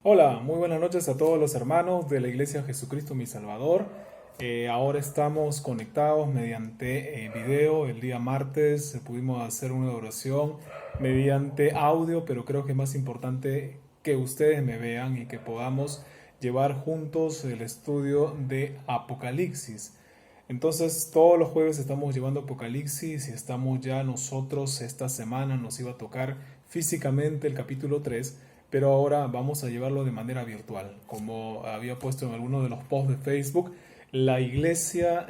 Hola, muy buenas noches a todos los hermanos de la Iglesia Jesucristo mi Salvador. Ahora estamos conectados mediante video. El día martes pudimos hacer una oración mediante audio, pero creo que es más importante que ustedes me vean y que podamos llevar juntos el estudio de Apocalipsis. Entonces, todos los jueves estamos llevando Apocalipsis y estamos ya nosotros, esta semana nos iba a tocar físicamente el capítulo 3, pero ahora vamos a llevarlo de manera virtual. Como había puesto en alguno de los posts de Facebook, la iglesia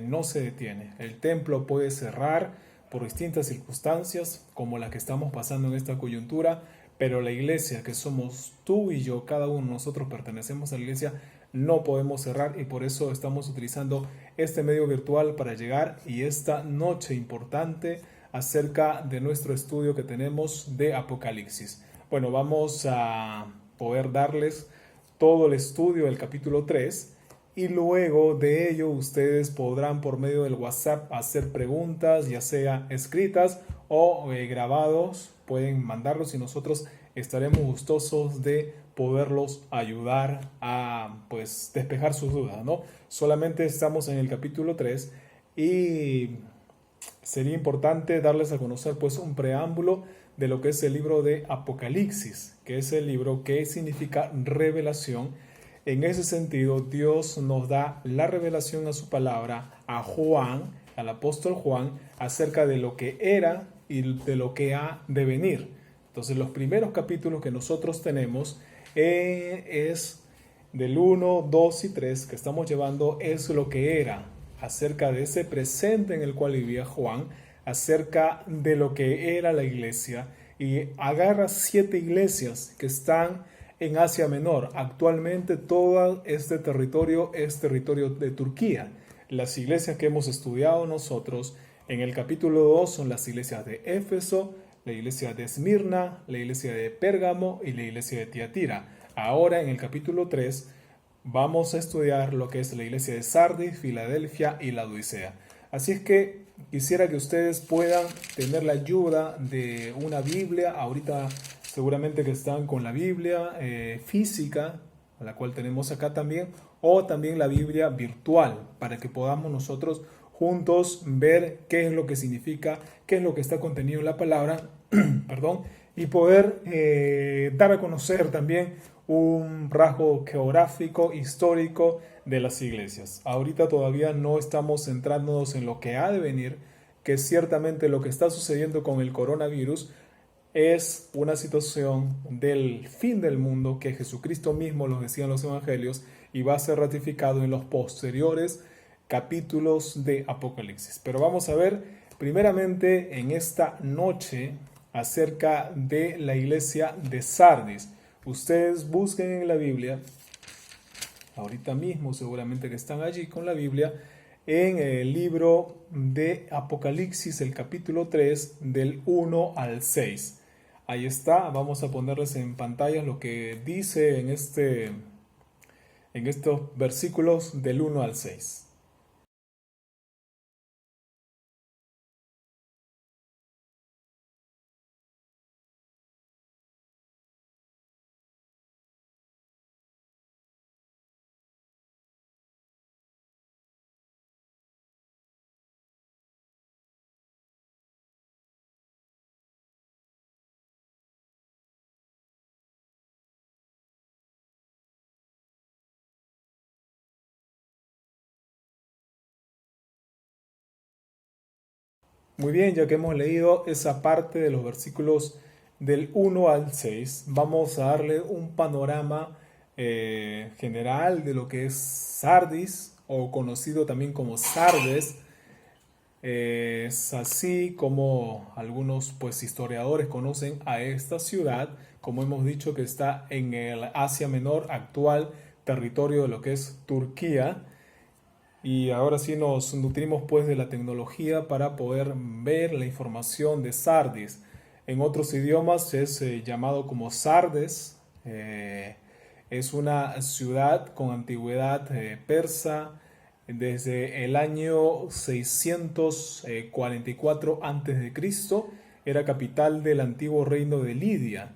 no se detiene. El templo puede cerrar por distintas circunstancias, como la que estamos pasando en esta coyuntura, pero la iglesia, que somos tú y yo, cada uno de nosotros pertenecemos a la iglesia, no podemos cerrar y por eso estamos utilizando este medio virtual para llegar y esta noche importante acerca de nuestro estudio que tenemos de Apocalipsis. Bueno, vamos a poder darles todo el estudio del capítulo 3 y luego de ello ustedes podrán por medio del WhatsApp hacer preguntas, ya sea escritas o grabados, pueden mandarlos y nosotros estaremos gustosos de poderlos ayudar a pues despejar sus dudas, ¿no? Solamente estamos en el capítulo 3 y sería importante darles a conocer pues un preámbulo de lo que es el libro de Apocalipsis, que es el libro que significa revelación. En ese sentido, Dios nos da la revelación a su palabra a Juan, al apóstol Juan, acerca de lo que era y de lo que ha de venir. Entonces, los primeros capítulos que nosotros tenemos es del 1, 2 y 3 que estamos llevando, es lo que era, acerca de ese presente en el cual vivía Juan, acerca de lo que era la iglesia, y agarra 7 iglesias que están en Asia Menor. Actualmente todo este territorio es territorio de Turquía. Las iglesias que hemos estudiado nosotros en el capítulo 2 son las iglesias de Éfeso, la iglesia de Esmirna, la iglesia de Pérgamo y la iglesia de Tiatira. Ahora en el capítulo 3 vamos a estudiar lo que es la iglesia de Sardis, Filadelfia y la Odisea. Así es que quisiera que ustedes puedan tener la ayuda de una Biblia. Ahorita seguramente que están con la Biblia física, la cual tenemos acá también, o también la Biblia virtual, para que podamos nosotros juntos ver qué es lo que significa, qué es lo que está contenido en la palabra, perdón, y poder dar a conocer también un rasgo geográfico, histórico de las iglesias. Ahorita todavía no estamos centrándonos en lo que ha de venir, que ciertamente lo que está sucediendo con el coronavirus es una situación del fin del mundo que Jesucristo mismo lo decía en los evangelios y va a ser ratificado en los posteriores capítulos de Apocalipsis. Pero vamos a ver primeramente en esta noche acerca de la iglesia de Sardis. Ustedes busquen en la Biblia, ahorita mismo seguramente que están allí con la Biblia, en el libro de Apocalipsis, el capítulo 3, del 1 al 6. Ahí está, vamos a ponerles en pantalla lo que dice en estos versículos del 1 al 6. Muy bien, ya que hemos leído esa parte de los versículos del 1 al 6, vamos a darle un panorama general de lo que es Sardis, o conocido también como Sardes. Es así como algunos pues historiadores conocen a esta ciudad, como hemos dicho que está en el Asia Menor actual, territorio de lo que es Turquía. Y ahora sí nos nutrimos pues de la tecnología para poder ver la información de Sardis. En otros idiomas es llamado como Sardes. Es una ciudad con antigüedad persa desde el año 644 a.C. Era capital del antiguo reino de Lidia.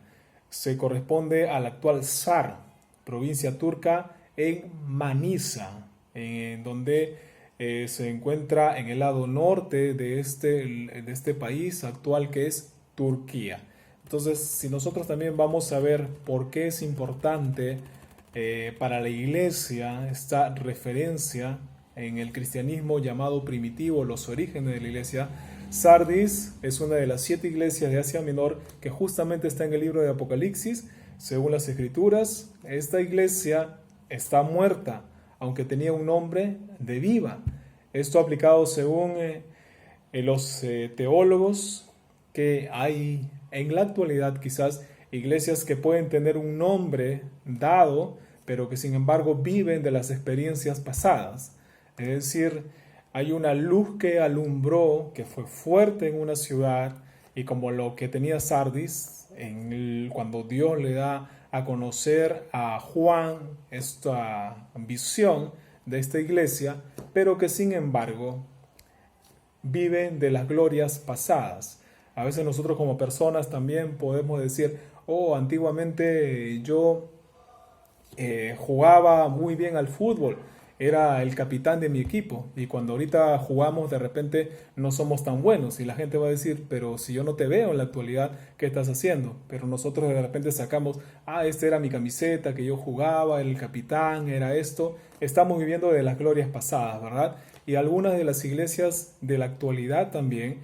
se corresponde a la actual Sar, provincia turca en Manisa, en donde se encuentra en el lado norte de este país actual que es Turquía. Entonces, si nosotros también vamos a ver por qué es importante para la iglesia esta referencia en el cristianismo llamado primitivo, los orígenes de la iglesia, Sardis es una de las 7 iglesias de Asia Menor que justamente está en el libro de Apocalipsis. Según las escrituras, esta iglesia está muerta, aunque tenía un nombre de viva. Esto aplicado según los teólogos, que hay en la actualidad quizás iglesias que pueden tener un nombre dado, pero que sin embargo viven de las experiencias pasadas. Es decir, hay una luz que alumbró, que fue fuerte en una ciudad, y como lo que tenía Sardis, cuando Dios le da a conocer a Juan esta visión de esta iglesia, pero que sin embargo viven de las glorias pasadas. A veces nosotros como personas también podemos decir, oh, antiguamente yo jugaba muy bien al fútbol, era el capitán de mi equipo, y cuando ahorita jugamos de repente no somos tan buenos, y la gente va a decir, pero si yo no te veo en la actualidad, ¿qué estás haciendo? Pero nosotros de repente sacamos, esta era mi camiseta que yo jugaba, el capitán era esto. Estamos viviendo de las glorias pasadas, ¿verdad? Y algunas de las iglesias de la actualidad también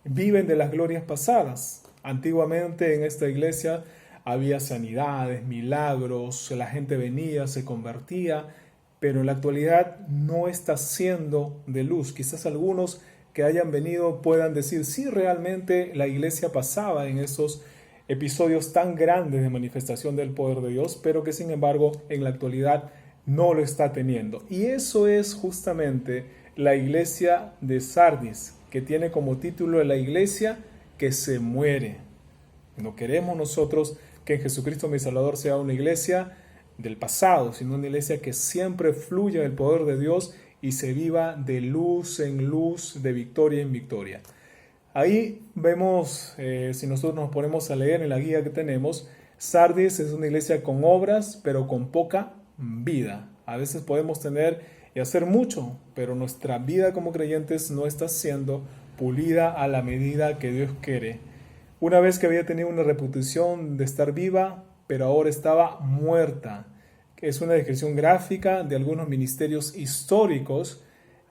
viven de las glorias pasadas. Antiguamente en esta iglesia había sanidades, milagros, la gente venía, se convertía, pero en la actualidad no está siendo de luz. Quizás algunos que hayan venido puedan decir, sí, realmente la iglesia pasaba en esos episodios tan grandes de manifestación del poder de Dios, pero que sin embargo en la actualidad no lo está teniendo. Y eso es justamente la iglesia de Sardis, que tiene como título la iglesia que se muere. No queremos nosotros que en Jesucristo mi Salvador sea una iglesia del pasado, sino una iglesia que siempre fluya el poder de Dios y se viva de luz en luz, de victoria en victoria. Ahí vemos, si nosotros nos ponemos a leer en la guía que tenemos, Sardis es una iglesia con obras, pero con poca vida. A veces podemos tener y hacer mucho, pero nuestra vida como creyentes no está siendo pulida a la medida que Dios quiere. Una vez que había tenido una reputación de estar viva, pero ahora estaba muerta. Es una descripción gráfica de algunos ministerios históricos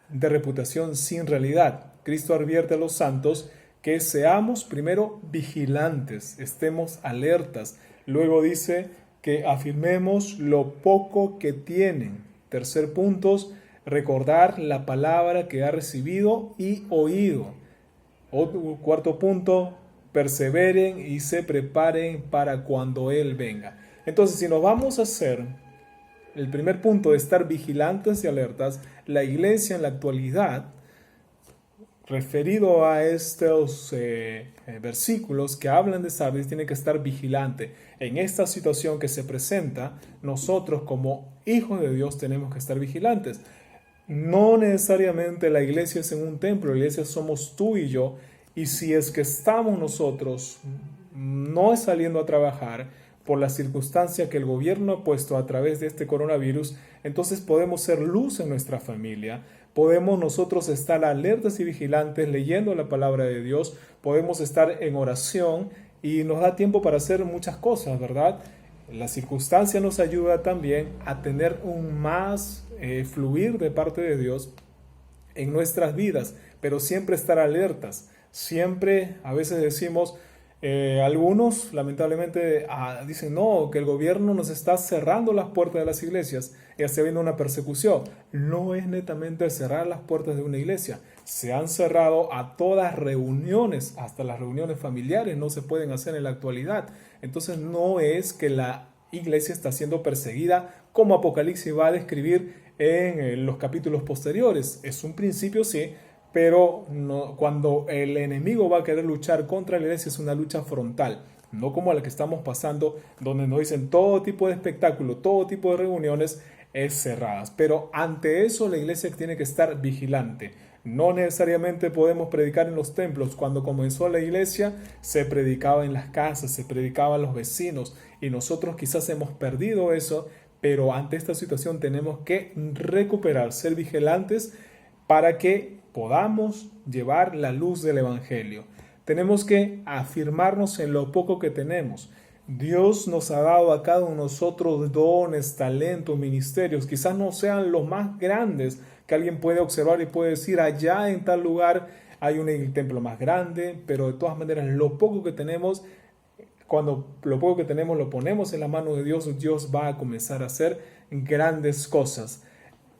de reputación sin realidad. Cristo advierte a los santos que seamos primero vigilantes, estemos alertas. Luego dice que afirmemos lo poco que tienen. Tercer punto, recordar la palabra que ha recibido y oído. Cuarto punto, perseveren y se preparen para cuando Él venga. Entonces, si nos vamos a hacer el primer punto de estar vigilantes y alertas, la iglesia en la actualidad, referido a estos versículos que hablan de Sardis, tiene que estar vigilante. En esta situación que se presenta, nosotros como hijos de Dios tenemos que estar vigilantes. No necesariamente la iglesia es en un templo, la iglesia somos tú y yo, y si es que estamos nosotros no saliendo a trabajar por la circunstancia que el gobierno ha puesto a través de este coronavirus, entonces podemos ser luz en nuestra familia, podemos nosotros estar alertas y vigilantes leyendo la palabra de Dios, podemos estar en oración y nos da tiempo para hacer muchas cosas, ¿verdad? La circunstancia nos ayuda también a tener un más fluir de parte de Dios en nuestras vidas, pero siempre estar alertas. Siempre, a veces decimos, algunos lamentablemente dicen, no, que el gobierno nos está cerrando las puertas de las iglesias y está habiendo una persecución. No es netamente cerrar las puertas de una iglesia. Se han cerrado a todas reuniones, hasta las reuniones familiares no se pueden hacer en la actualidad. Entonces no es que la iglesia está siendo perseguida como Apocalipsis va a describir en los capítulos posteriores. Es un principio, sí, pero no, cuando el enemigo va a querer luchar contra la iglesia es una lucha frontal, no como la que estamos pasando, donde nos dicen todo tipo de espectáculo, todo tipo de reuniones es cerradas. Pero ante eso la iglesia tiene que estar vigilante. No necesariamente podemos predicar en los templos. Cuando comenzó la iglesia, se predicaba en las casas, se predicaba a los vecinos, y nosotros quizás hemos perdido eso, pero ante esta situación tenemos que recuperar, ser vigilantes para que podamos llevar la luz del Evangelio. Tenemos que afirmarnos en lo poco que tenemos. Dios nos ha dado a cada uno de nosotros dones, talentos, ministerios. Quizás no sean los más grandes que alguien puede observar y puede decir, allá en tal lugar hay un templo más grande, pero de todas maneras lo poco que tenemos, cuando lo poco que tenemos lo ponemos en la mano de Dios, Dios va a comenzar a hacer grandes cosas.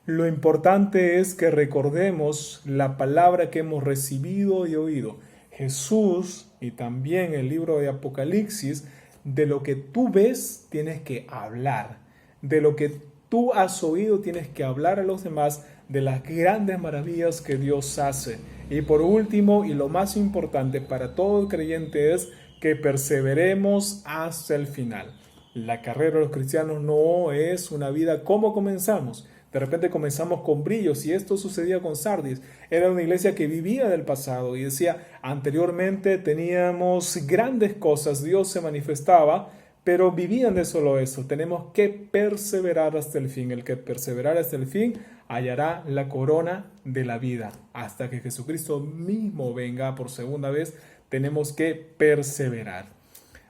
Lo importante es que recordemos la palabra que hemos recibido y oído. Jesús y también el libro de Apocalipsis, de lo que tú ves tienes que hablar, de lo que tú has oído tienes que hablar a los demás, de las grandes maravillas que Dios hace. Y por último, y lo más importante para todo creyente, es que perseveremos hasta el final. La carrera de los cristianos no es una vida como comenzamos. De repente comenzamos con brillos, y esto sucedía con Sardis. Era una iglesia que vivía del pasado y decía, anteriormente teníamos grandes cosas, Dios se manifestaba, pero vivían de solo eso. Tenemos que perseverar hasta el fin. El que perseverar hasta el fin hallará la corona de la vida. Hasta que Jesucristo mismo venga por segunda vez, tenemos que perseverar.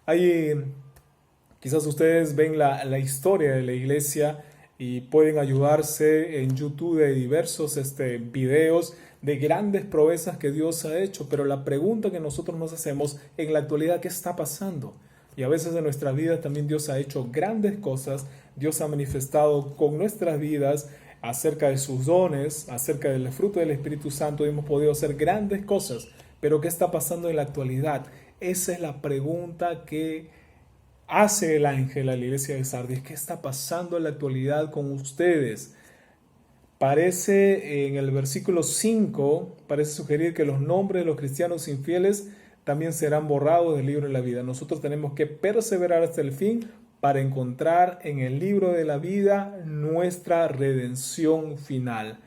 Ahí quizás ustedes ven la historia de la iglesia y pueden ayudarse en YouTube de diversos videos de grandes proezas que Dios ha hecho, pero la pregunta que nosotros nos hacemos en la actualidad, ¿qué está pasando? Y a veces en nuestra vida también Dios ha hecho grandes cosas, Dios ha manifestado con nuestras vidas acerca de sus dones, acerca del fruto del Espíritu Santo, y hemos podido hacer grandes cosas, pero ¿qué está pasando en la actualidad? Esa es la pregunta que hace el ángel a la iglesia de Sardis. ¿Qué está pasando en la actualidad con ustedes? Parece en el versículo 5, parece sugerir que los nombres de los cristianos infieles también serán borrados del libro de la vida. Nosotros tenemos que perseverar hasta el fin para encontrar en el libro de la vida nuestra redención final.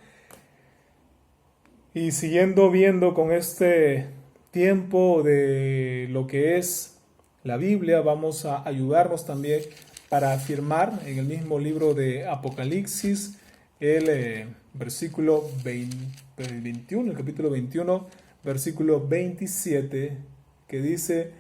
Y siguiendo viendo con este tiempo de lo que es la Biblia, vamos a ayudarnos también para afirmar en el mismo libro de Apocalipsis, el versículo 21, el capítulo 21, versículo 27, que dice,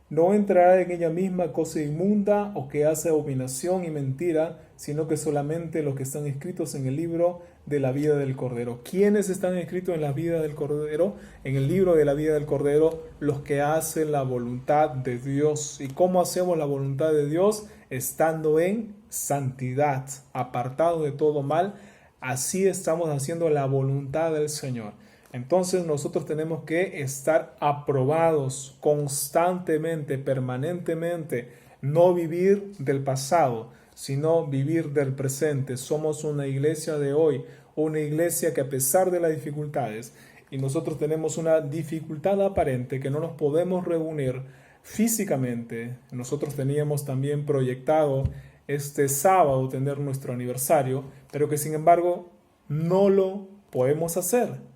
no entrará en ella misma cosa inmunda o que hace abominación y mentira, sino que solamente los que están escritos en el libro de la vida del Cordero. ¿Quiénes están escritos en la vida del Cordero? En el libro de la vida del Cordero, los que hacen la voluntad de Dios. ¿Y cómo hacemos la voluntad de Dios? Estando en santidad, apartado de todo mal. Así estamos haciendo la voluntad del Señor. Entonces nosotros tenemos que estar aprobados constantemente, permanentemente, no vivir del pasado, sino vivir del presente. Somos una iglesia de hoy, una iglesia que a pesar de las dificultades, y nosotros tenemos una dificultad aparente que no nos podemos reunir físicamente. Nosotros teníamos también proyectado este sábado tener nuestro aniversario, pero que sin embargo no lo podemos hacer.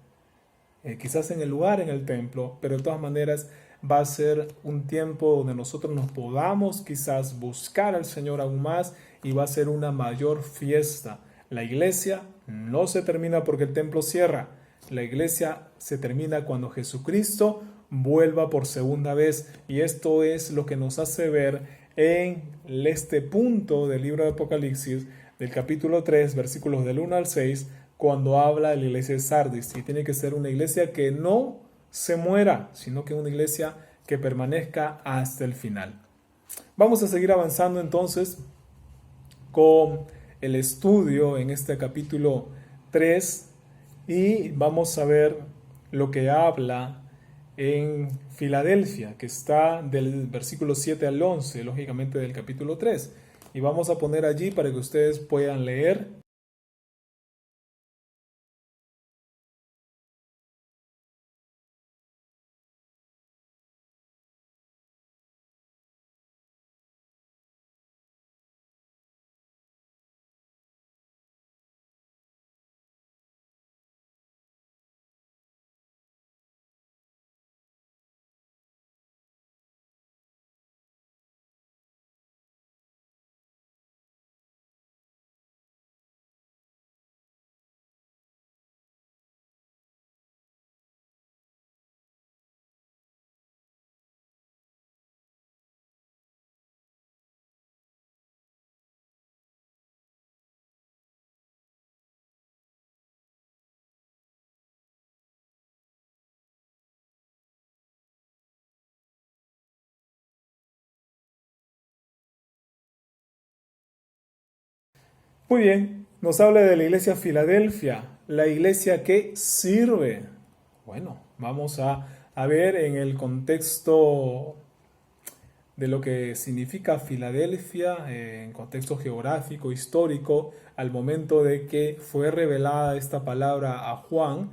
Quizás en el lugar, en el templo, pero de todas maneras va a ser un tiempo donde nosotros nos podamos quizás buscar al Señor aún más, y va a ser una mayor fiesta. La iglesia no se termina porque el templo cierra. La iglesia se termina cuando Jesucristo vuelva por segunda vez, y esto es lo que nos hace ver en este punto del libro de Apocalipsis, del capítulo 3, versículos del 1 al 6, cuando habla de la iglesia de Sardis. Y tiene que ser una iglesia que no se muera, sino que una iglesia que permanezca hasta el final. Vamos a seguir avanzando entonces con el estudio en este capítulo 3, y vamos a ver lo que habla en Filadelfia, que está del versículo 7 al 11, lógicamente del capítulo 3. Y vamos a poner allí para que ustedes puedan leer Muy bien, nos habla de la iglesia Filadelfia, la iglesia que sirve. Bueno, vamos a ver en el contexto de lo que significa Filadelfia, en contexto geográfico, histórico, al momento de que fue revelada esta palabra a Juan.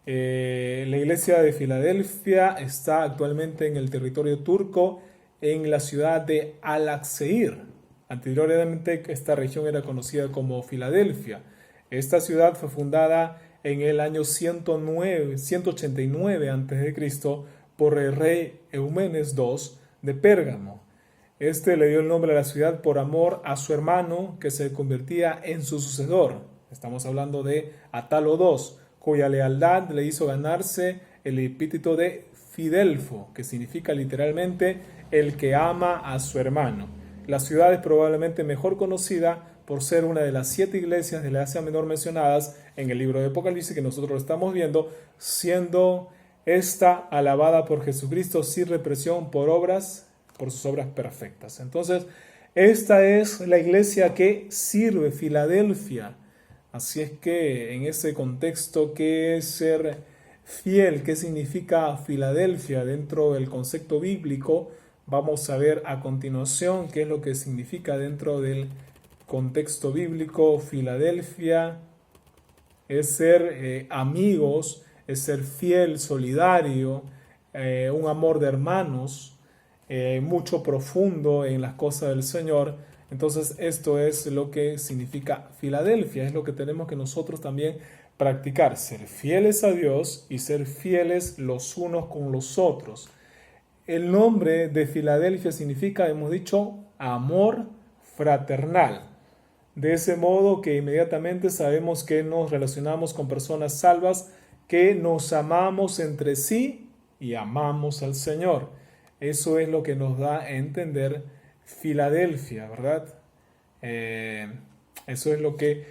La iglesia de Filadelfia está actualmente en el territorio turco, en la ciudad de Al-Aqseir. Anteriormente esta región era conocida como Filadelfia. Esta ciudad fue fundada en el año 189 a.C. por el rey Eumenes II de Pérgamo. Este le dio el nombre a la ciudad por amor a su hermano que se convertía en su sucesor. Estamos hablando de Atalo II, cuya lealtad le hizo ganarse el epíteto de Fidelfo, que significa literalmente el que ama a su hermano. La ciudad es probablemente mejor conocida por ser una de las 7 iglesias de la Asia Menor mencionadas en el libro de Apocalipsis que nosotros estamos viendo, siendo esta alabada por Jesucristo sin represión por sus obras perfectas. Entonces, esta es la iglesia que sirve, Filadelfia. Así es que en ese contexto, ¿qué es ser fiel? ¿Qué significa Filadelfia dentro del concepto bíblico? Vamos a ver a continuación qué es lo que significa dentro del contexto bíblico. Filadelfia es ser amigos, es ser fiel, solidario, un amor de hermanos, mucho profundo en las cosas del Señor. Entonces esto es lo que significa Filadelfia, es lo que tenemos que nosotros también practicar, ser fieles a Dios y ser fieles los unos con los otros. El nombre de Filadelfia significa, hemos dicho, amor fraternal. De ese modo que inmediatamente sabemos que nos relacionamos con personas salvas, que nos amamos entre sí y amamos al Señor. Eso es lo que nos da a entender Filadelfia, ¿verdad? Eso es lo que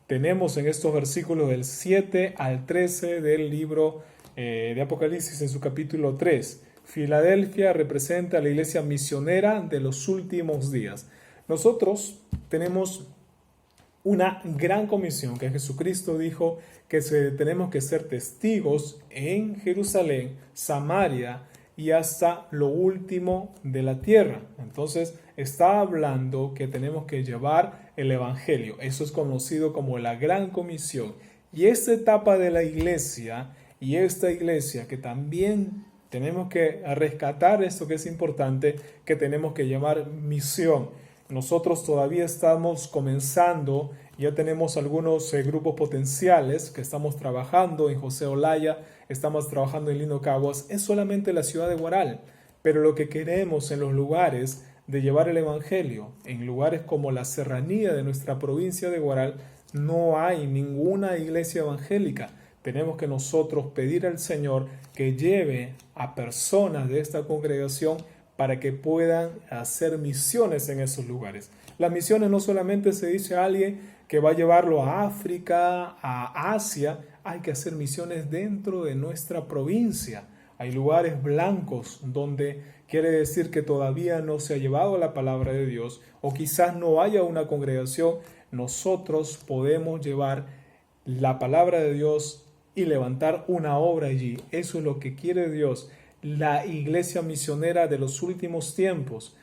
tenemos en estos versículos del 7 al 13 del libro de Apocalipsis en su capítulo 3. Filadelfia representa a la iglesia misionera de los últimos días. Nosotros tenemos una gran comisión que Jesucristo dijo que tenemos que ser testigos en Jerusalén, Samaria y hasta lo último de la tierra. Entonces está hablando que tenemos que llevar el evangelio. Eso es conocido como la gran comisión. Y esta etapa de la iglesia y esta iglesia que también tenemos que rescatar esto que es importante, que tenemos que llamar misión. Nosotros todavía estamos comenzando, ya tenemos algunos grupos potenciales que estamos trabajando en José Olaya, estamos trabajando en Lino Caguas, es solamente la ciudad de Huaral, pero lo que queremos en los lugares de llevar el evangelio, en lugares como la serranía de nuestra provincia de Huaral, no hay ninguna iglesia evangélica. Tenemos que nosotros pedir al Señor que lleve a personas de esta congregación para que puedan hacer misiones en esos lugares. Las misiones no solamente se dice a alguien que va a llevarlo a África, a Asia, hay que hacer misiones dentro de nuestra provincia. Hay lugares blancos donde quiere decir que todavía no se ha llevado la palabra de Dios o quizás no haya una congregación. Nosotros podemos llevar la palabra de Dios y levantar una obra allí. Eso es lo que quiere Dios, la iglesia misionera de los últimos tiempos.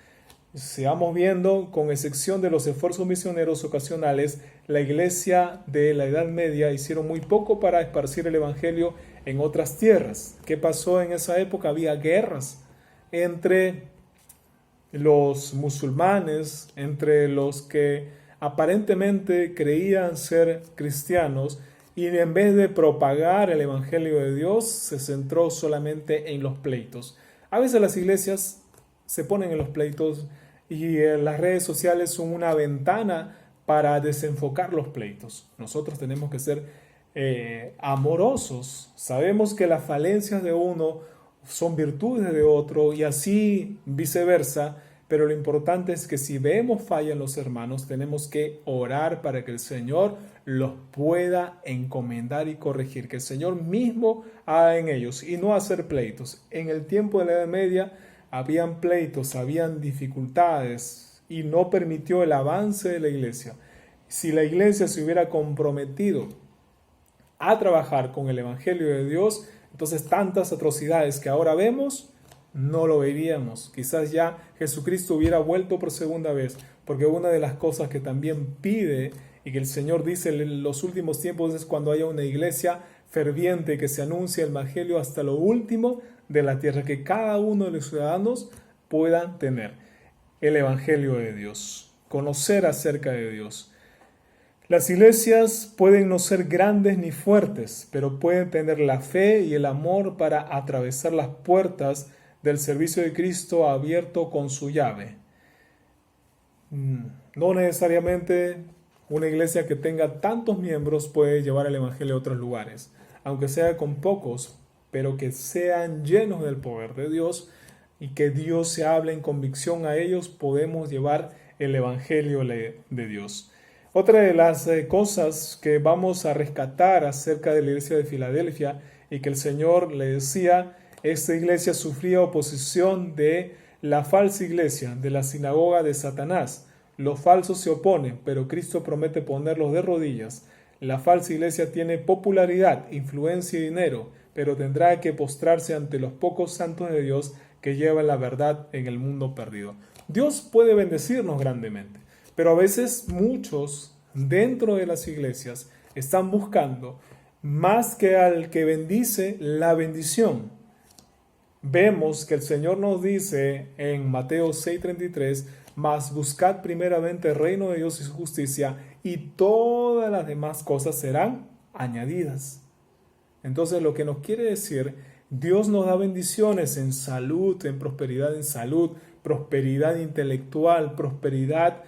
Seamos viendo, con excepción de los esfuerzos misioneros ocasionales, la iglesia de la Edad Media hicieron muy poco para esparcir el evangelio en otras tierras. ¿Qué pasó en esa época? Había guerras entre los musulmanes, entre los que aparentemente creían ser cristianos, y en vez de propagar el evangelio de Dios, se centró solamente en los pleitos. A veces las iglesias se ponen en los pleitos y las redes sociales son una ventana para desenfocar los pleitos. Nosotros tenemos que ser amorosos. Sabemos que las falencias de uno son virtudes de otro y así viceversa, pero lo importante es que si vemos falla en los hermanos, tenemos que orar para que el Señor los pueda encomendar y corregir, que el Señor mismo haga en ellos y no hacer pleitos. En el tiempo de la Edad Media habían pleitos, habían dificultades y no permitió el avance de la iglesia. Si la iglesia se hubiera comprometido a trabajar con el Evangelio de Dios, entonces tantas atrocidades que ahora vemos, no lo veríamos. Quizás ya Jesucristo hubiera vuelto por segunda vez, porque una de las cosas que también pide y que el Señor dice en los últimos tiempos es cuando haya una iglesia ferviente que se anuncie el Evangelio hasta lo último de la tierra, que cada uno de los ciudadanos puedan tener el Evangelio de Dios, conocer acerca de Dios. Las iglesias pueden no ser grandes ni fuertes, pero pueden tener la fe y el amor para atravesar las puertas del servicio de Cristo abierto con su llave. No necesariamente una iglesia que tenga tantos miembros puede llevar el Evangelio a otros lugares, aunque sea con pocos, pero que sean llenos del poder de Dios y que Dios se hable en convicción a ellos, podemos llevar el Evangelio de Dios. Otra de las cosas que vamos a rescatar acerca de la iglesia de Filadelfia y que el Señor le decía, esta iglesia sufría oposición de la falsa iglesia, de la sinagoga de Satanás. Los falsos se oponen, pero Cristo promete ponerlos de rodillas. La falsa iglesia tiene popularidad, influencia y dinero, pero tendrá que postrarse ante los pocos santos de Dios que llevan la verdad en el mundo perdido. Dios puede bendecirnos grandemente, pero a veces muchos dentro de las iglesias están buscando más que al que bendice la bendición. Vemos que el Señor nos dice en Mateo 6:33, mas buscad primeramente el reino de Dios y su justicia, y todas las demás cosas serán añadidas. Entonces lo que nos quiere decir, Dios nos da bendiciones en salud, en salud, prosperidad intelectual, prosperidad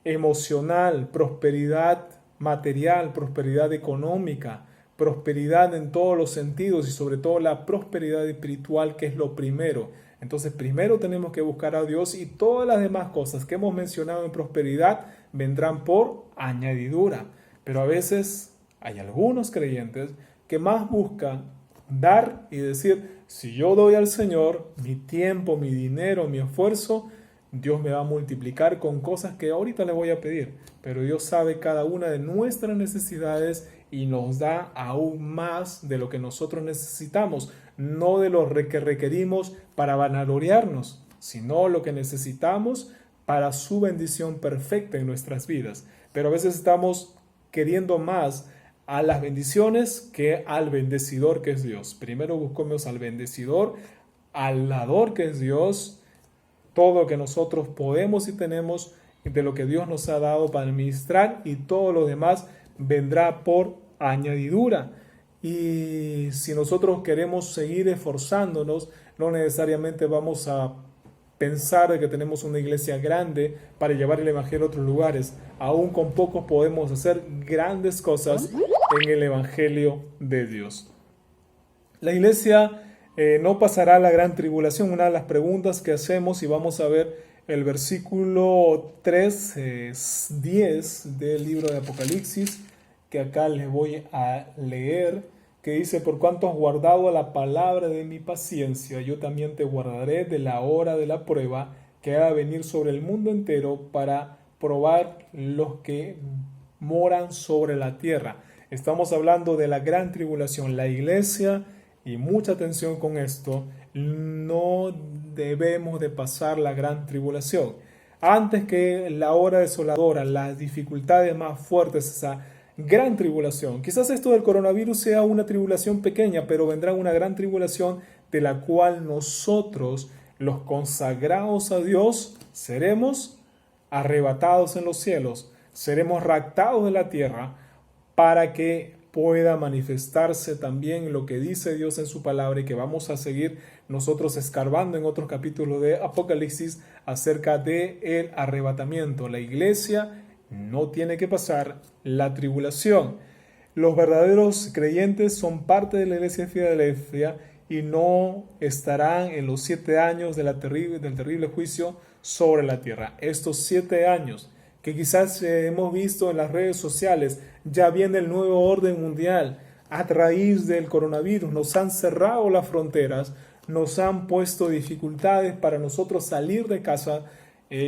emocional, prosperidad material, prosperidad económica, prosperidad en todos los sentidos y sobre todo la prosperidad espiritual, que es lo primero. Entonces primero tenemos que buscar a Dios y todas las demás cosas que hemos mencionado en prosperidad vendrán por añadidura. Pero a veces hay algunos creyentes que más buscan dar y decir, si yo doy al Señor mi tiempo, mi dinero, mi esfuerzo, Dios me va a multiplicar con cosas que ahorita le voy a pedir. Pero Dios sabe cada una de nuestras necesidades y nos da aún más de lo que nosotros necesitamos, no de lo que requerimos para vanagloriarnos, sino lo que necesitamos para su bendición perfecta en nuestras vidas. Pero a veces estamos queriendo más a las bendiciones que al bendecidor que es Dios. Primero buscamos al bendecidor, al dador que es Dios, todo lo que nosotros podemos y tenemos de lo que Dios nos ha dado para administrar, y todo lo demás vendrá por añadidura. Y si nosotros queremos seguir esforzándonos, no necesariamente vamos a pensar de que tenemos una iglesia grande para llevar el evangelio a otros lugares. Aún con pocos podemos hacer grandes cosas en el evangelio de Dios. La iglesia no pasará la gran tribulación. Una de las preguntas que hacemos, y vamos a ver el versículo 10 del libro de Apocalipsis, que acá les voy a leer, que dice, por cuanto has guardado la palabra de mi paciencia, yo también te guardaré de la hora de la prueba que ha de venir sobre el mundo entero para probar los que moran sobre la tierra. Estamos hablando de la gran tribulación. La iglesia, y mucha atención con esto, no debemos de pasar la gran tribulación. Antes que la hora desoladora, las dificultades más fuertes, esa gran tribulación. Quizás esto del coronavirus sea una tribulación pequeña, pero vendrá una gran tribulación de la cual nosotros, los consagrados a Dios, seremos arrebatados en los cielos, seremos raptados de la tierra para que pueda manifestarse también lo que dice Dios en su palabra, y que vamos a seguir nosotros escarbando en otros capítulos de Apocalipsis acerca de el arrebatamiento. La iglesia no tiene que pasar la tribulación. Los verdaderos creyentes son parte de la iglesia de Filadelfia y no estarán en los 7 años del terrible juicio sobre la tierra. Estos 7 años que quizás hemos visto en las redes sociales, ya viene el nuevo orden mundial a raíz del coronavirus. Nos han cerrado las fronteras, nos han puesto dificultades para nosotros salir de casa,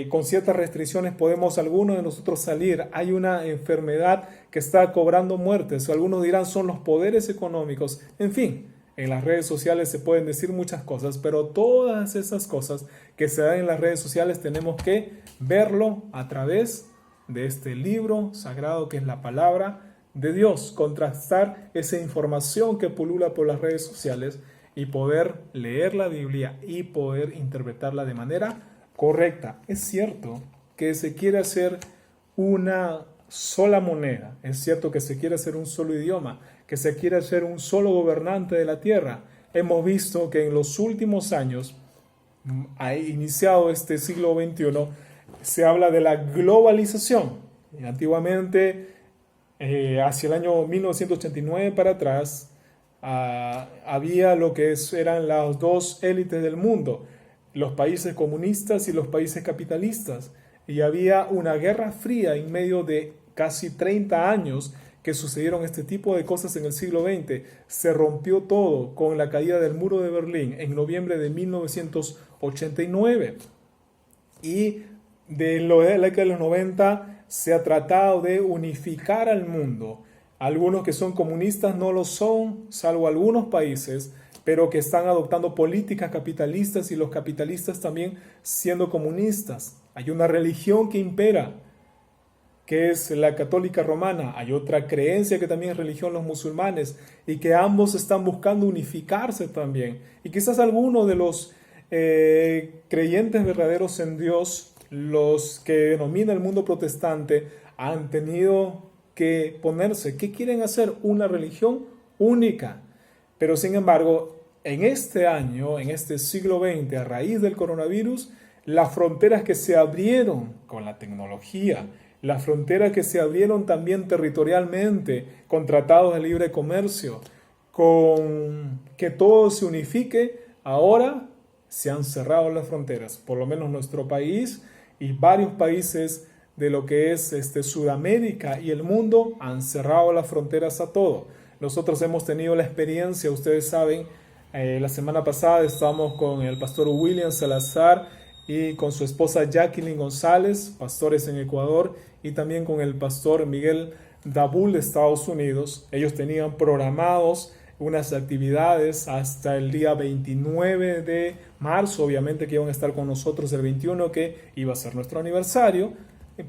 con ciertas restricciones podemos algunos de nosotros salir. Hay una enfermedad que está cobrando muertes. Algunos dirán son los poderes económicos. En fin, en las redes sociales se pueden decir muchas cosas, pero todas esas cosas que se dan en las redes sociales tenemos que verlo a través de este libro sagrado que es la palabra de Dios, contrastar esa información que pulula por las redes sociales y poder leer la Biblia y poder interpretarla de manera correcta. Es cierto que se quiere hacer una sola moneda, es cierto que se quiere hacer un solo idioma, que se quiere hacer un solo gobernante de la tierra. Hemos visto que en los últimos años, ha iniciado este siglo XXI, se habla de la globalización. Y antiguamente, hacia el año 1989 para atrás, había lo que eran las dos élites del mundo, los países comunistas y los países capitalistas. Y había una guerra fría en medio de casi 30 años que sucedieron este tipo de cosas en el siglo XX. Se rompió todo con la caída del muro de Berlín en noviembre de 1989. Y de la década de los 90 se ha tratado de unificar al mundo. Algunos que son comunistas no lo son, salvo algunos países, pero que están adoptando políticas capitalistas y los capitalistas también siendo comunistas. Hay una religión que impera, que es la católica romana. Hay otra creencia que también es religión, los musulmanes, y que ambos están buscando unificarse también. Y quizás algunos de los creyentes verdaderos en Dios, los que denomina el mundo protestante, han tenido que ponerse, ¿qué quieren hacer? Una religión única. Pero sin embargo, en este año, en este siglo XX, a raíz del coronavirus, las fronteras que se abrieron con la tecnología, las fronteras que se abrieron también territorialmente, con tratados de libre comercio, con que todo se unifique, ahora se han cerrado las fronteras. Por lo menos nuestro país y varios países de lo que es Sudamérica y el mundo han cerrado las fronteras a todo. Nosotros hemos tenido la experiencia, ustedes saben, la semana pasada estábamos con el pastor William Salazar y con su esposa Jacqueline González, pastores en Ecuador, y también con el pastor Miguel Dabul de Estados Unidos. Ellos tenían programados unas actividades hasta el día 29 de marzo, obviamente que iban a estar con nosotros el 21, que iba a ser nuestro aniversario,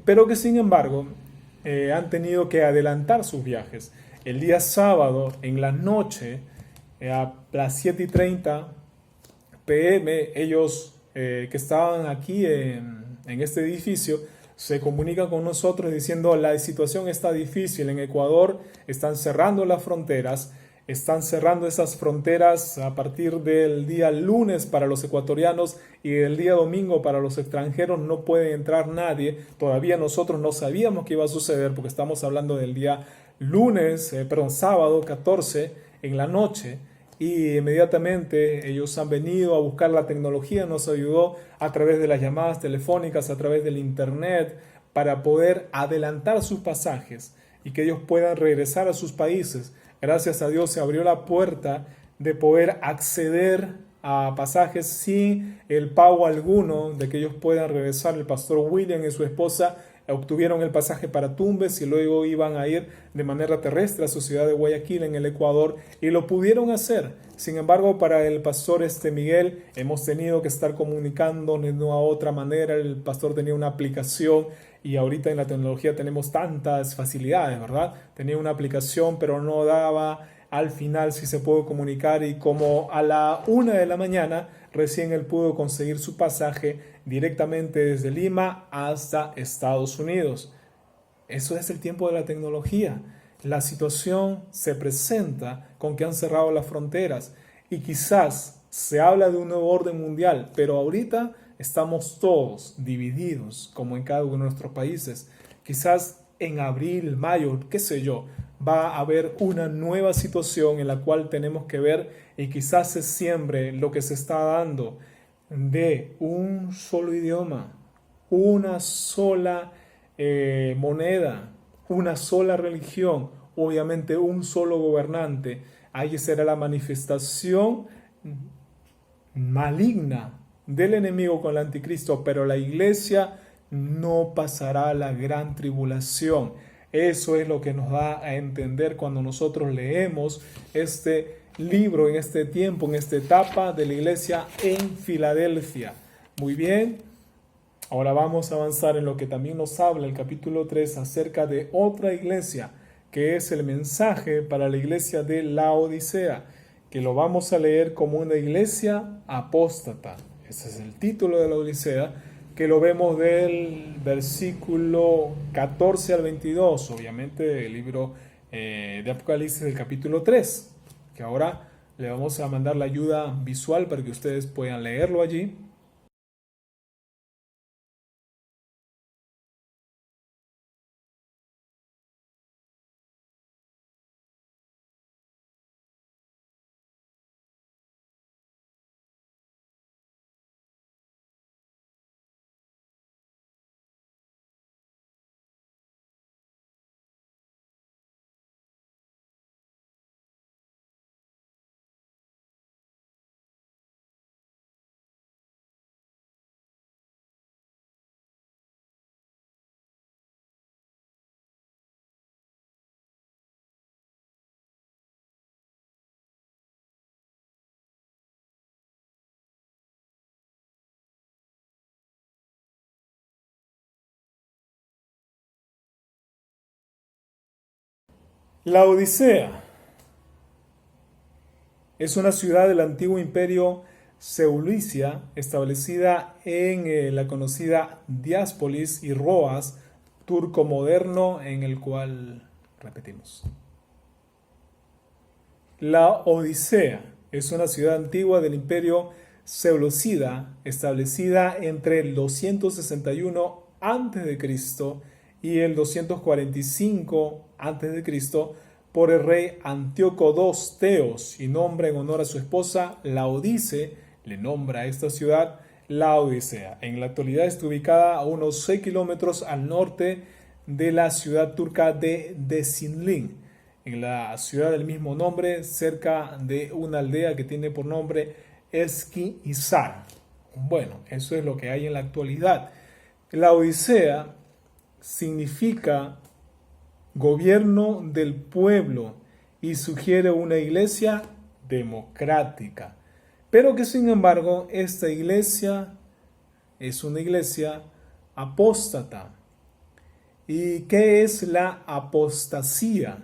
pero que sin embargo han tenido que adelantar sus viajes. El día sábado, en la noche, a las 7:30 p.m., ellos que estaban aquí en este edificio, se comunican con nosotros diciendo la situación está difícil en Ecuador, están cerrando las fronteras, están cerrando esas fronteras a partir del día lunes para los ecuatorianos y del día domingo para los extranjeros no puede entrar nadie. Todavía nosotros no sabíamos qué iba a suceder porque estamos hablando del día sábado 14 en la noche. Y inmediatamente ellos han venido a buscar la tecnología, nos ayudó a través de las llamadas telefónicas, a través del internet, para poder adelantar sus pasajes y que ellos puedan regresar a sus países. Gracias a Dios se abrió la puerta de poder acceder a pasajes sin el pago alguno, de que ellos puedan regresar. El pastor William y su esposa obtuvieron el pasaje para Tumbes y luego iban a ir de manera terrestre a su ciudad de Guayaquil en el Ecuador y lo pudieron hacer. Sin embargo, para el pastor Miguel hemos tenido que estar comunicándonos de una otra manera. El pastor tenía una aplicación y ahorita en la tecnología tenemos tantas facilidades, ¿verdad? Tenía una aplicación pero no daba al final si se pudo comunicar y como a la 1 de la mañana recién él pudo conseguir su pasaje directamente desde Lima hasta Estados Unidos. Eso es el tiempo de la tecnología. La situación se presenta con que han cerrado las fronteras y quizás se habla de un nuevo orden mundial, pero ahorita estamos todos divididos como en cada uno de nuestros países. Quizás en abril, mayo, qué sé yo, va a haber una nueva situación en la cual tenemos que ver y quizás se siembre lo que se está dando de un solo idioma, una sola moneda, una sola religión, obviamente un solo gobernante. Ahí será la manifestación maligna del enemigo con el anticristo, pero la iglesia no pasará la gran tribulación. Eso es lo que nos da a entender cuando nosotros leemos este libro en este tiempo, en esta etapa de la iglesia en Filadelfia. Muy bien, ahora vamos a avanzar en lo que también nos habla el capítulo 3 acerca de otra iglesia, que es el mensaje para la iglesia de Laodicea, que lo vamos a leer como una iglesia apóstata. Ese es el título de la Odisea, que lo vemos del versículo 14 al 22, obviamente el libro de Apocalipsis del capítulo 3, que ahora le vamos a mandar la ayuda visual para que ustedes puedan leerlo allí. La Odisea es una ciudad del antiguo imperio Seleucia, establecida en la conocida Diápolis y Roas, turco moderno, en el cual repetimos. La Odisea es una ciudad antigua del imperio Seleucida, establecida entre el 261 a.C. y el 245 a.C. por el rey Antíoco II Teos, y nombra en honor a su esposa Laodice, le nombra a esta ciudad la Odisea. En la actualidad está ubicada a unos 6 kilómetros al norte de la ciudad turca de Desinlin, en la ciudad del mismo nombre, cerca de una aldea que tiene por nombre Eskihisar. Bueno, eso es lo que hay en la actualidad. La Odisea significa gobierno del pueblo y sugiere una iglesia democrática, pero que sin embargo esta iglesia es una iglesia apóstata. ¿Y qué es la apostasía?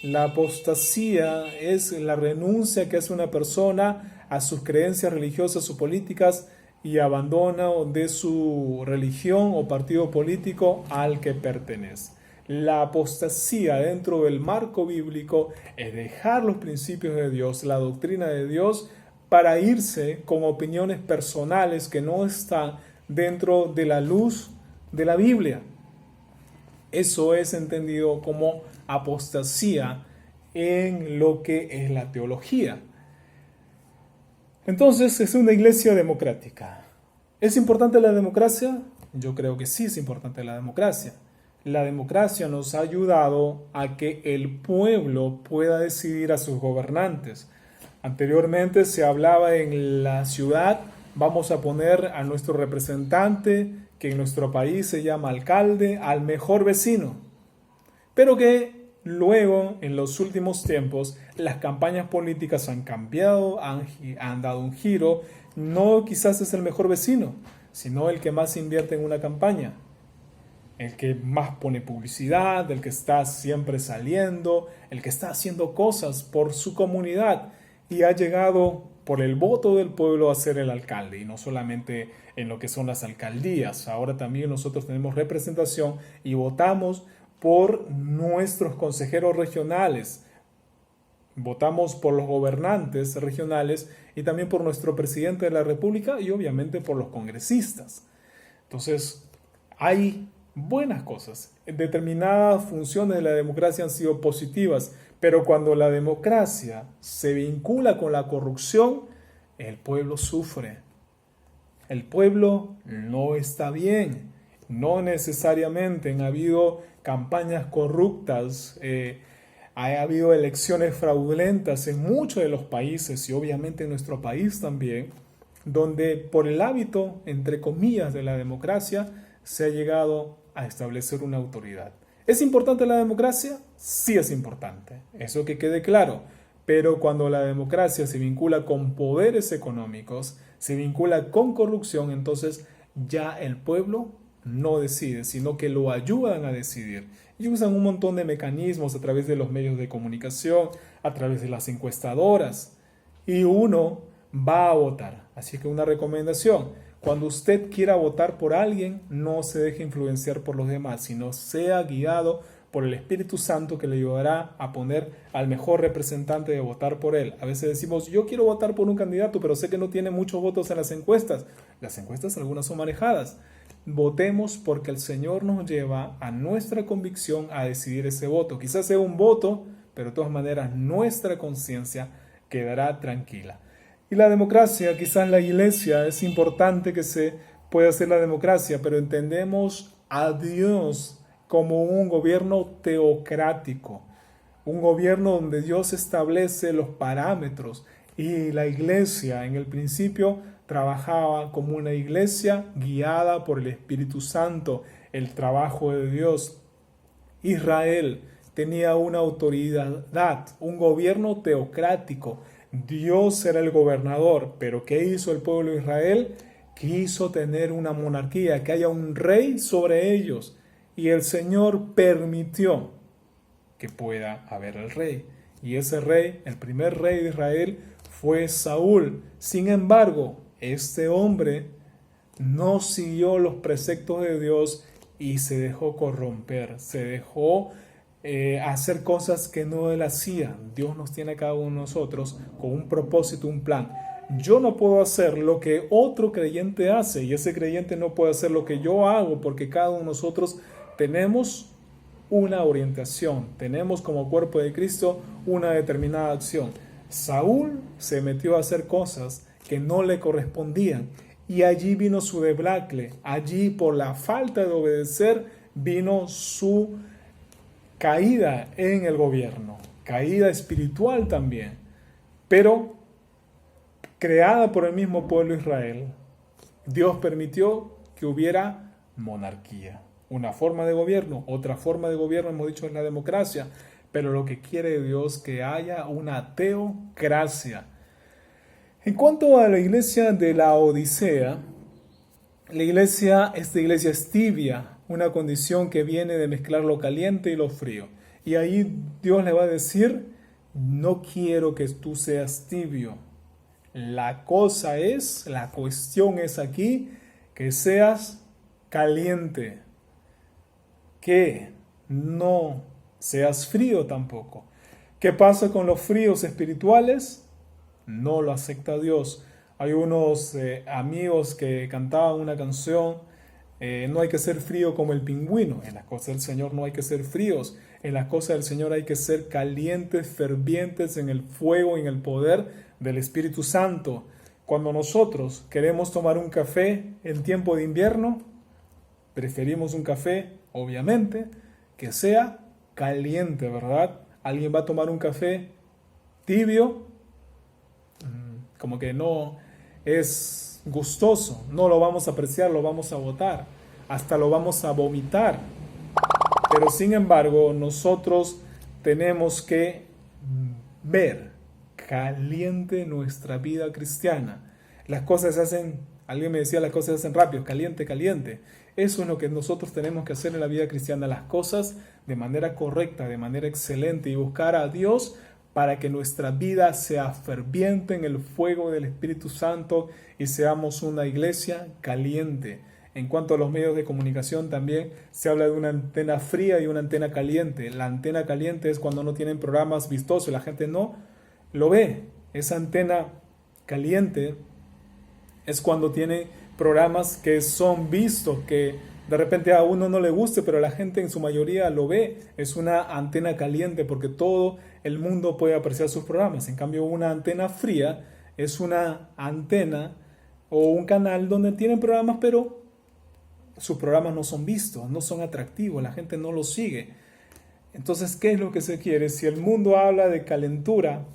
La apostasía es la renuncia que hace una persona a sus creencias religiosas o políticas y abandono de su religión o partido político al que pertenece. La apostasía dentro del marco bíblico es dejar los principios de Dios, la doctrina de Dios, para irse con opiniones personales que no están dentro de la luz de la Biblia. Eso es entendido como apostasía en lo que es la teología. Entonces, es una iglesia democrática. ¿Es importante la democracia? Yo creo que sí es importante la democracia. La democracia nos ha ayudado a que el pueblo pueda decidir a sus gobernantes. Anteriormente se hablaba en la ciudad, vamos a poner a nuestro representante, que en nuestro país se llama alcalde, al mejor vecino. Pero que luego, en los últimos tiempos, las campañas políticas han cambiado, han dado un giro. No quizás es el mejor vecino, sino el que más invierte en una campaña, el que más pone publicidad, el que está siempre saliendo, el que está haciendo cosas por su comunidad y ha llegado por el voto del pueblo a ser el alcalde. Y no solamente en lo que son las alcaldías, ahora también nosotros tenemos representación y votamos por nuestros consejeros regionales, votamos por los gobernantes regionales y también por nuestro presidente de la República y obviamente por los congresistas. Entonces, hay buenas cosas. Determinadas funciones de la democracia han sido positivas, pero cuando la democracia se vincula con la corrupción, el pueblo sufre. El pueblo no está bien. No necesariamente han habido campañas corruptas, ha habido elecciones fraudulentas en muchos de los países y obviamente en nuestro país también. donde por el hábito, entre comillas, de la democracia, se ha llegado a establecer una autoridad. ¿Es importante la democracia? Sí es importante, eso que quede claro. Pero cuando la democracia se vincula con poderes económicos, se vincula con corrupción, entonces ya el pueblo no decide, sino que lo ayudan a decidir. Y usan un montón de mecanismos a través de los medios de comunicación, a través de las encuestadoras. Y uno va a votar. Así que una recomendación, cuando usted quiera votar por alguien, no se deje influenciar por los demás, sino sea guiado por el Espíritu Santo que le ayudará a poner al mejor representante de votar por él. A veces decimos, yo quiero votar por un candidato, pero sé que no tiene muchos votos en las encuestas. Las encuestas algunas son manejadas. Votemos porque el Señor nos lleva a nuestra convicción a decidir ese voto. Quizás sea un voto, pero de todas maneras nuestra conciencia quedará tranquila. Y la democracia, quizás la iglesia, es importante que se pueda hacer la democracia, pero entendemos a Dios como un gobierno teocrático, un gobierno donde Dios establece los parámetros y la iglesia en el principio trabajaba como una iglesia guiada por el Espíritu Santo, el trabajo de Dios. Israel tenía una autoridad, un gobierno teocrático. Dios era el gobernador, pero ¿qué hizo el pueblo de Israel? Quiso tener una monarquía, que haya un rey sobre ellos. Y el Señor permitió que pueda haber el rey. Y ese rey, el primer rey de Israel, fue Saúl. Sin embargo, este hombre no siguió los preceptos de Dios y se dejó corromper, se dejó hacer cosas que no él hacía. Dios nos tiene a cada uno de nosotros con un propósito, un plan. Yo no puedo hacer lo que otro creyente hace y ese creyente no puede hacer lo que yo hago porque cada uno de nosotros tenemos una orientación, tenemos como cuerpo de Cristo una determinada acción. Saúl se metió a hacer cosas que no le correspondían y allí vino su debacle, allí por la falta de obedecer vino su caída en el gobierno, caída espiritual también, pero creada por el mismo pueblo de Israel. Dios permitió que hubiera monarquía, una forma de gobierno, otra forma de gobierno, hemos dicho, es la democracia, pero lo que quiere Dios es que haya una teocracia. En cuanto a la iglesia de la Odisea, esta iglesia es tibia, una condición que viene de mezclar lo caliente y lo frío. Y ahí Dios le va a decir, no quiero que tú seas tibio. La cuestión es aquí que seas caliente, que no seas frío tampoco. ¿Qué pasa con los fríos espirituales? No lo acepta Dios. Hay unos amigos que cantaban una canción, no hay que ser frío como el pingüino. En las cosas del Señor no hay que ser fríos. En las cosas del Señor hay que ser calientes, fervientes en el fuego, en el poder del Espíritu Santo. Cuando nosotros queremos tomar un café en tiempo de invierno, preferimos un café, obviamente, que sea caliente, ¿verdad? ¿Alguien va a tomar un café tibio? Como que no es gustoso, no lo vamos a apreciar, lo vamos a botar, hasta lo vamos a vomitar. Pero sin embargo, nosotros tenemos que ver caliente nuestra vida cristiana. Las cosas se hacen, alguien me decía, las cosas se hacen rápido, caliente, caliente. Eso es lo que nosotros tenemos que hacer en la vida cristiana, las cosas de manera correcta, de manera excelente y buscar a Dios para que nuestra vida sea ferviente en el fuego del Espíritu Santo y seamos una iglesia caliente. En cuanto a los medios de comunicación también se habla de una antena fría y una antena caliente. La antena caliente es cuando no tienen programas vistosos, la gente no lo ve. Esa antena caliente es cuando tiene programas que son vistos, que de repente a uno no le guste, pero la gente en su mayoría lo ve. Es una antena caliente porque todo el mundo puede apreciar sus programas. En cambio, una antena fría es una antena o un canal donde tienen programas, pero sus programas no son vistos, no son atractivos, la gente no los sigue. Entonces, ¿qué es lo que se quiere? Si el mundo habla de calentura,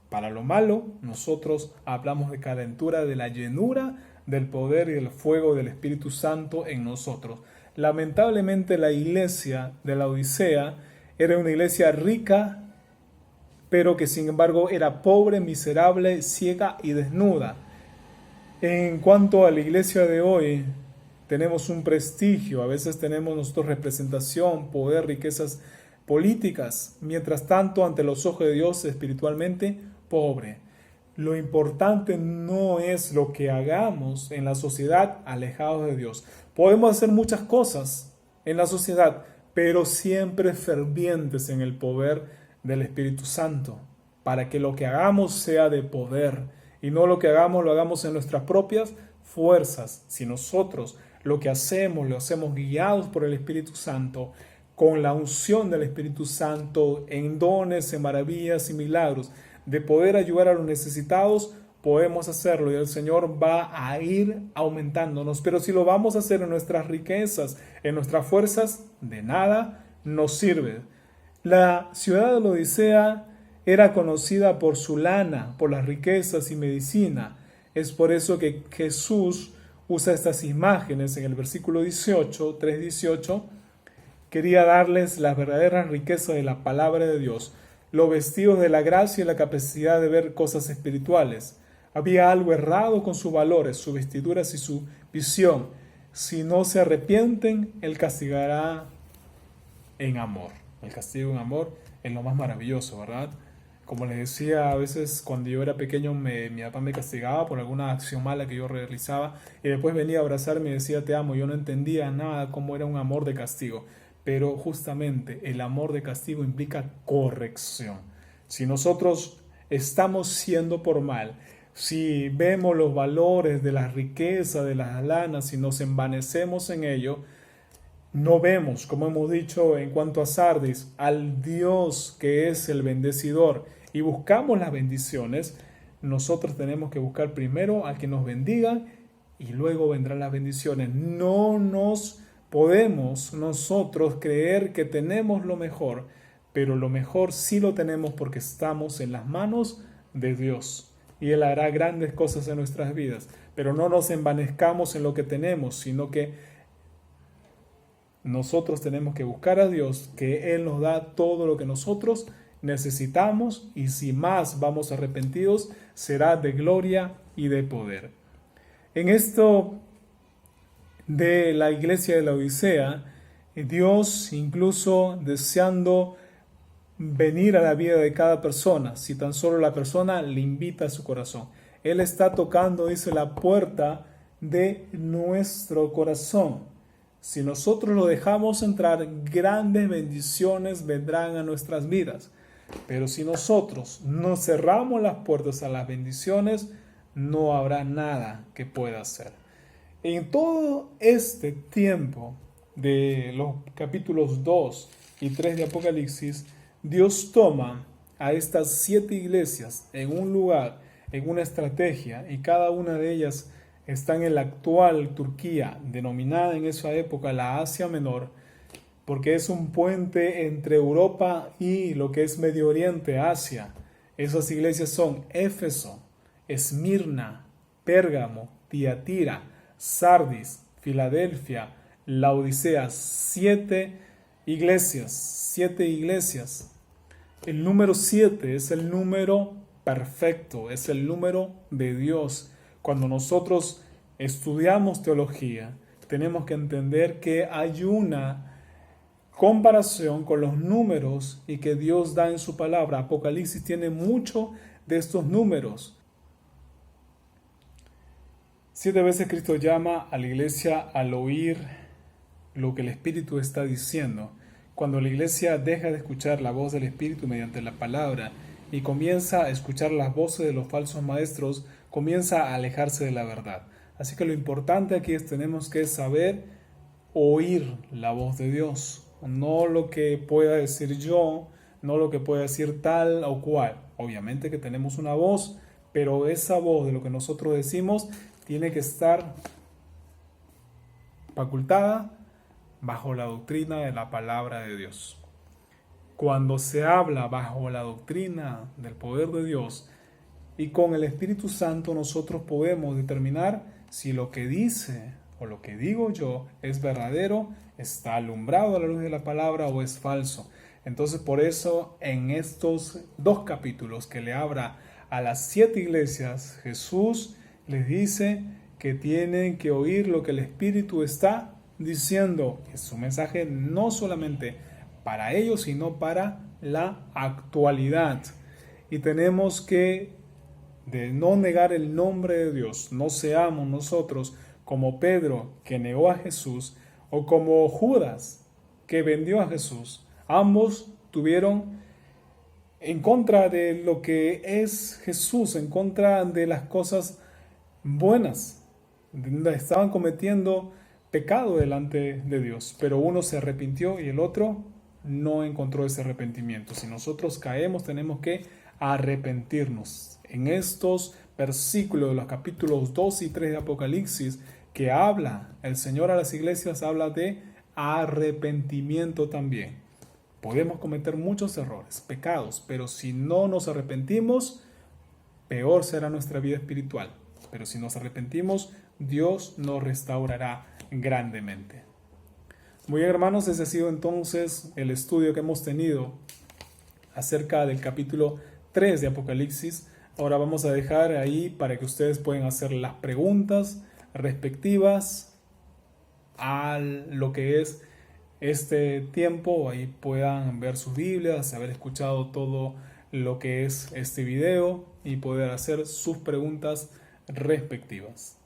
Para lo malo, nosotros hablamos de calentura, de la llenura del poder y del fuego del Espíritu Santo en nosotros. Lamentablemente la iglesia de la Odisea era una iglesia rica, pero que sin embargo era pobre, miserable, ciega y desnuda. En cuanto a la iglesia de hoy, tenemos un prestigio, a veces tenemos nosotros representación, poder, riquezas políticas, mientras tanto ante los ojos de Dios espiritualmente pobre. Lo importante no es lo que hagamos en la sociedad alejados de Dios. Podemos hacer muchas cosas en la sociedad, pero siempre fervientes en el poder del Espíritu Santo, para que lo que hagamos sea de poder y no lo que hagamos lo hagamos en nuestras propias fuerzas. Si nosotros lo que hacemos lo hacemos guiados por el Espíritu Santo, con la unción del Espíritu Santo, en dones, en maravillas y milagros, de poder ayudar a los necesitados, podemos hacerlo y el Señor va a ir aumentándonos. Pero si lo vamos a hacer en nuestras riquezas, en nuestras fuerzas, de nada nos sirve. La ciudad de la Odisea era conocida por su lana, por las riquezas y medicina. Es por eso que Jesús usa estas imágenes en el versículo 18, 3:18. Quería darles la verdadera riqueza de la palabra de Dios, los vestidos de la gracia y la capacidad de ver cosas espirituales. Había algo errado con sus valores, sus vestiduras y su visión. Si no se arrepienten, Él castigará en amor. El castigo en amor es lo más maravilloso, ¿verdad? Como les decía, a veces cuando yo era pequeño mi papá me castigaba por alguna acción mala que yo realizaba y después venía a abrazarme y decía te amo. Yo no entendía nada cómo era un amor de castigo, pero justamente el amor de castigo implica corrección. Si nosotros estamos siendo por mal, si vemos los valores de la riqueza, de las lanas y nos envanecemos en ello, no vemos, como hemos dicho en cuanto a Sardis, al Dios que es el bendecidor y buscamos las bendiciones. Nosotros tenemos que buscar primero al que nos bendiga y luego vendrán las bendiciones. No nos podemos nosotros creer que tenemos lo mejor, pero lo mejor sí lo tenemos porque estamos en las manos de Dios y Él hará grandes cosas en nuestras vidas. Pero no nos envanezcamos en lo que tenemos, sino que nosotros tenemos que buscar a Dios, que Él nos da todo lo que nosotros necesitamos y si más vamos arrepentidos, será de gloria y de poder. En esto de la iglesia de la Odisea, Dios incluso deseando venir a la vida de cada persona, si tan solo la persona le invita a su corazón. Él está tocando, dice, la puerta de nuestro corazón. Si nosotros lo dejamos entrar, grandes bendiciones vendrán a nuestras vidas. Pero si nosotros no cerramos las puertas a las bendiciones, no habrá nada que pueda hacer. En todo este tiempo de los capítulos 2 y 3 de Apocalipsis, Dios toma a estas 7 iglesias en un lugar, en una estrategia, y cada una de ellas están en la actual Turquía, denominada en esa época la Asia Menor, porque es un puente entre Europa y lo que es Medio Oriente, Asia. Esas iglesias son Éfeso, Esmirna, Pérgamo, Tiatira, Sardis, Filadelfia, Laodicea. 7 iglesias, 7 iglesias. El número 7 es el número perfecto, es el número de Dios. Cuando nosotros estudiamos teología, tenemos que entender que hay una comparación con los números y que Dios da en su palabra. Apocalipsis tiene mucho de estos números. 7 veces Cristo llama a la iglesia al oír lo que el Espíritu está diciendo. Cuando la iglesia deja de escuchar la voz del Espíritu mediante la palabra y comienza a escuchar las voces de los falsos maestros, comienza a alejarse de la verdad. Así que lo importante aquí es tenemos que saber oír la voz de Dios, no lo que pueda decir yo, no lo que pueda decir tal o cual. Obviamente que tenemos una voz, pero esa voz de lo que nosotros decimos tiene que estar facultada bajo la doctrina de la palabra de Dios. Cuando se habla bajo la doctrina del poder de Dios, Y con el Espíritu Santo nosotros podemos determinar si lo que dice o lo que digo yo es verdadero, está alumbrado a la luz de la palabra o es falso. Entonces por eso en estos 2 capítulos que le habla a las 7 iglesias, Jesús les dice que tienen que oír lo que el Espíritu está diciendo. Es su mensaje no solamente para ellos, sino para la actualidad. Y tenemos que de no negar el nombre de Dios. No seamos nosotros como Pedro, que negó a Jesús, o como Judas, que vendió a Jesús. Ambos tuvieron en contra de lo que es Jesús, en contra de las cosas buenas. Estaban cometiendo pecado delante de Dios, pero uno se arrepintió y el otro no encontró ese arrepentimiento. Si nosotros caemos, tenemos que arrepentirnos. En estos versículos de los capítulos 2 y 3 de Apocalipsis, que habla el Señor a las iglesias, habla de arrepentimiento también. Podemos cometer muchos errores, pecados, pero si no nos arrepentimos, peor será nuestra vida espiritual. Pero si nos arrepentimos, Dios nos restaurará grandemente. Muy bien, hermanos, ese ha sido entonces el estudio que hemos tenido acerca del capítulo 3 de Apocalipsis. Ahora vamos a dejar ahí para que ustedes puedan hacer las preguntas respectivas a lo que es este tiempo. Ahí puedan ver sus Biblias, haber escuchado todo lo que es este video y poder hacer sus preguntas respectivas.